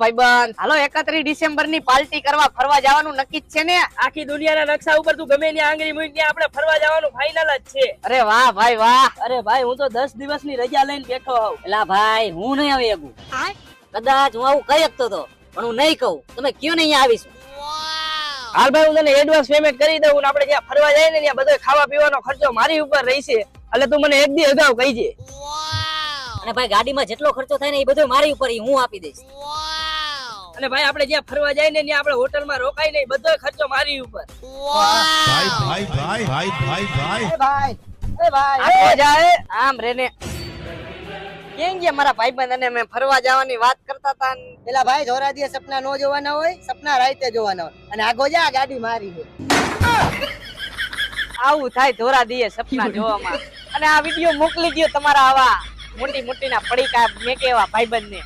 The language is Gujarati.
ભાઈબંધ હાલો 31 ડિસેમ્બર ની પાર્ટી કરવા ફરવા જવાનું નક્કી જ છે ને? આખી દુનિયાના નકશા ઉપર તું ગમે ત્યાં આંગળી મૂકી ત્યાં આપણે ફરવા જવાનું ફાઇનલ જ છે. અરે વાહ ભાઈ વાહ. અરે ભાઈ હું તો 10 દિવસની રજા લઈને બેઠો હોઉં. એલા ભાઈ હું નહીં આવી શકું. કદાચ હું આવું કહી શકતો હતો પણ હું નહીં કહું. તમે કયો ને અહીંયા આવીશું. હાલ ભાઈ હું તને એડવાન્સ પેમેન્ટ કરી દઉં ને આપણે જ્યાં ફરવા જાય ને ત્યાં બધો ખાવા પીવાનો ખર્ચો મારી ઉપર રહેશે. એટલે તું મને એક દી અગાઉ કહીજે. અને ભાઈ ગાડીમાં જેટલો ખર્ચો થાય ને એ બધો મારી ઉપર હું આપી દઈશ. અને ભાઈ આપણે જ્યાં ફરવા જાય ને ત્યાં આપણે હોટલમાં રોકાઈ નહીં બધો ખર્ચો મારી ઉપર. ભાઈ ભાઈ ભાઈ ભાઈ ભાઈ ભાઈ ભાઈ આખો જાય આમ રેને કેમ ગયા મારા ભાઈબંધ અને મેં ફરવા જવાની વાત કરતા હતા. પેલા ભાઈ ધોરા દિયે સપના નો જોવાના હોય, સપના રાતે જોવાના હોય. અને આગો જા ગાડી મારી છે. આવું થાય ધોરા દીએ સપના જોવામાં. અને આ વિડિયો મોકલી દયો તમારા આવા મોટી મોટી ના પડીકા મેકે એવા ભાઈબંધ ને.